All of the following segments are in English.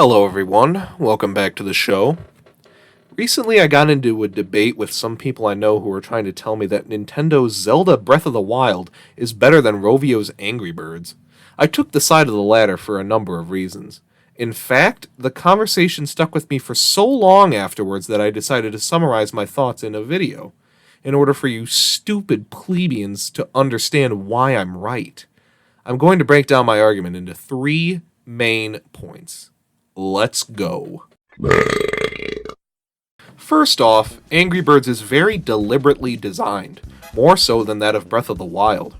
Hello, everyone. Welcome back to the show. Recently, I got into a debate with some people I know who were trying to tell me that Nintendo's Zelda Breath of the Wild is better than Rovio's Angry Birds. I took the side of the latter for a number of reasons. In fact, the conversation stuck with me for so long afterwards that I decided to summarize my thoughts in a video, in order for you stupid plebeians to understand why I'm right. I'm going to break down my argument into three main points. Let's go. First off, Angry Birds is very deliberately designed, more so than that of Breath of the Wild.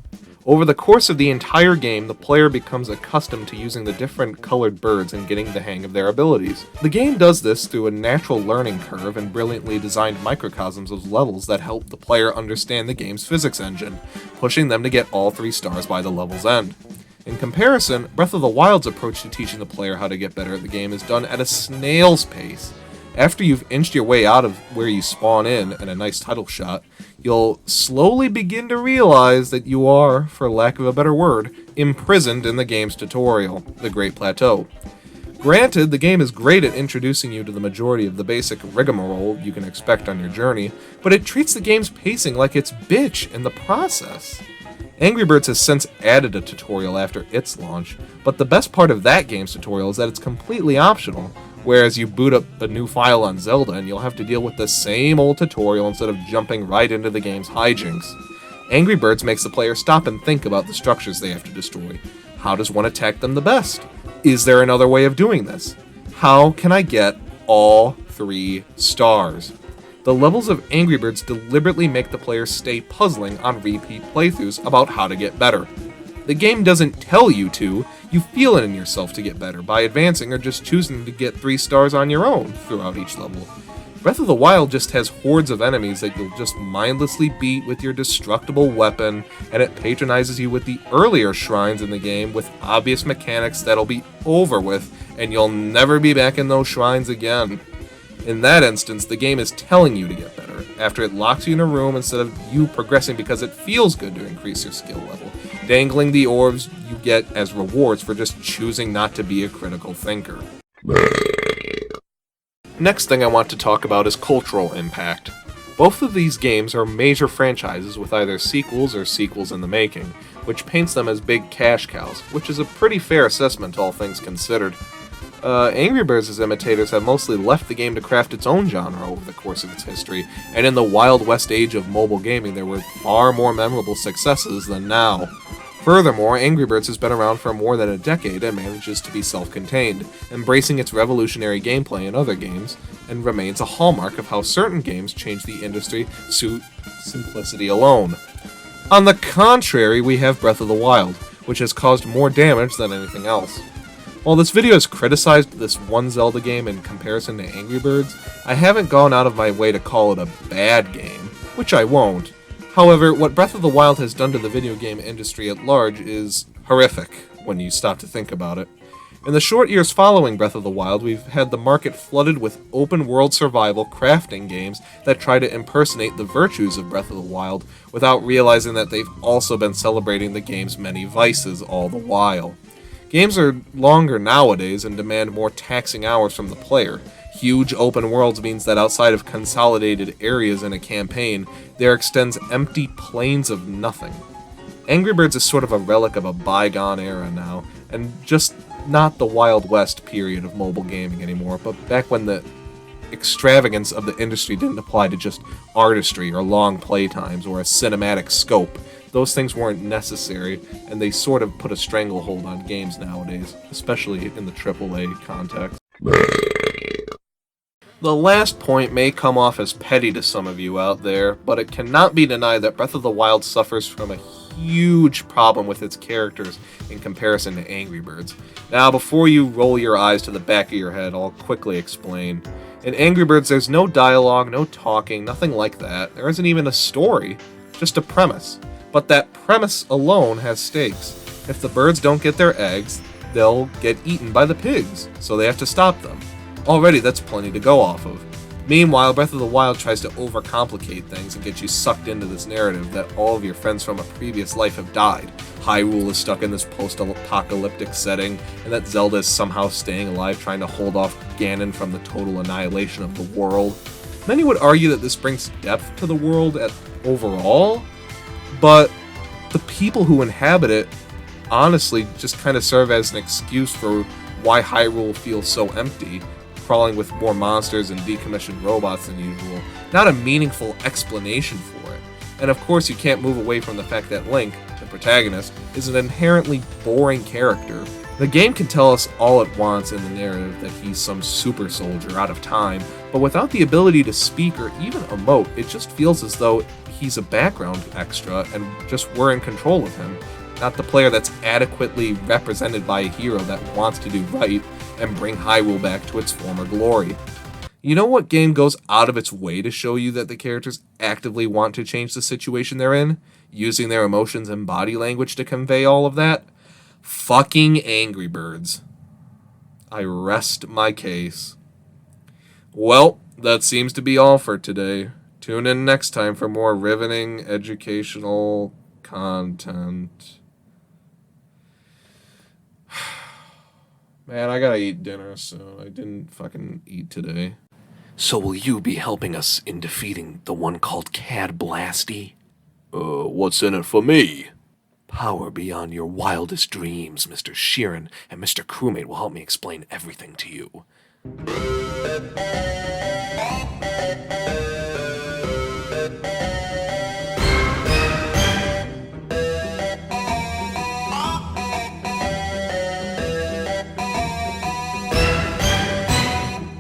Over the course of the entire game, the player becomes accustomed to using the different colored birds and getting the hang of their abilities. The game does this through a natural learning curve and brilliantly designed microcosms of levels that help the player understand the game's physics engine, pushing them to get all 3 stars by the level's end. In comparison, Breath of the Wild's approach to teaching the player how to get better at the game is done at a snail's pace. After you've inched your way out of where you spawn in and a nice title shot, you'll slowly begin to realize that you are, for lack of a better word, imprisoned in the game's tutorial, the Great Plateau. Granted, the game is great at introducing you to the majority of the basic rigmarole you can expect on your journey, but it treats the game's pacing like it's bitch in the process. Angry Birds has since added a tutorial after its launch, but the best part of that game's tutorial is that it's completely optional, whereas you boot up a new file on Zelda and you'll have to deal with the same old tutorial instead of jumping right into the game's hijinks. Angry Birds makes the player stop and think about the structures they have to destroy. How does one attack them the best? Is there another way of doing this? How can I get all 3 stars? The levels of Angry Birds deliberately make the player stay puzzling on repeat playthroughs about how to get better. The game doesn't tell you to, you feel it in yourself to get better by advancing or just choosing to get 3 stars on your own throughout each level. Breath of the Wild just has hordes of enemies that you'll just mindlessly beat with your destructible weapon, and it patronizes you with the earlier shrines in the game with obvious mechanics that'll be over with, and you'll never be back in those shrines again. In that instance, the game is telling you to get better, after it locks you in a room instead of you progressing because it feels good to increase your skill level, dangling the orbs you get as rewards for just choosing not to be a critical thinker. Next thing I want to talk about is cultural impact. Both of these games are major franchises with either sequels or sequels in the making, which paints them as big cash cows, which is a pretty fair assessment all things considered. Angry Birds' imitators have mostly left the game to craft its own genre over the course of its history, and in the Wild West age of mobile gaming there were far more memorable successes than now. Furthermore, Angry Birds has been around for more than a decade and manages to be self-contained, embracing its revolutionary gameplay in other games, and remains a hallmark of how certain games change the industry through simplicity alone. On the contrary, we have Breath of the Wild, which has caused more damage than anything else. While this video has criticized this one Zelda game in comparison to Angry Birds, I haven't gone out of my way to call it a bad game, which I won't. However, what Breath of the Wild has done to the video game industry at large is horrific when you stop to think about it. In the short years following Breath of the Wild, we've had the market flooded with open-world survival crafting games that try to impersonate the virtues of Breath of the Wild without realizing that they've also been celebrating the game's many vices all the while. Games are longer nowadays and demand more taxing hours from the player. Huge open worlds means that outside of consolidated areas in a campaign, there extends empty plains of nothing. Angry Birds is sort of a relic of a bygone era now, and just not the Wild West period of mobile gaming anymore, but back when the extravagance of the industry didn't apply to just artistry or long playtimes or a cinematic scope. Those things weren't necessary, and they sort of put a stranglehold on games nowadays, especially in the AAA context. The last point may come off as petty to some of you out there, but it cannot be denied that Breath of the Wild suffers from a huge problem with its characters in comparison to Angry Birds. Now, before you roll your eyes to the back of your head, I'll quickly explain. In Angry Birds, there's no dialogue, no talking, nothing like that. There isn't even a story, just a premise. But that premise alone has stakes. If the birds don't get their eggs, they'll get eaten by the pigs, so they have to stop them. Already, that's plenty to go off of. Meanwhile, Breath of the Wild tries to overcomplicate things and get you sucked into this narrative that all of your friends from a previous life have died. Hyrule is stuck in this post-apocalyptic setting, and that Zelda is somehow staying alive trying to hold off Ganon from the total annihilation of the world. Many would argue that this brings depth to the world overall, but the people who inhabit it honestly just kind of serve as an excuse for why Hyrule feels so empty, crawling with more monsters and decommissioned robots than usual, not a meaningful explanation for it. And of course you can't move away from the fact that Link, the protagonist, is an inherently boring character. The game can tell us all it wants in the narrative that he's some super soldier out of time, but without the ability to speak or even emote, it just feels as though he's a background extra and just we're in control of him, not the player that's adequately represented by a hero that wants to do right and bring Hyrule back to its former glory. You know what game goes out of its way to show you that the characters actively want to change the situation they're in, using their emotions and body language to convey all of that? Fucking Angry Birds. I rest my case. Well, that seems to be all for today. Tune in next time for more riveting educational content. Man, I gotta eat dinner, so I didn't fucking eat today. So will you be helping us in defeating the one called Cad Blasty? What's in it for me? Power beyond your wildest dreams, Mr. Sheeran, and Mr. Crewmate will help me explain everything to you.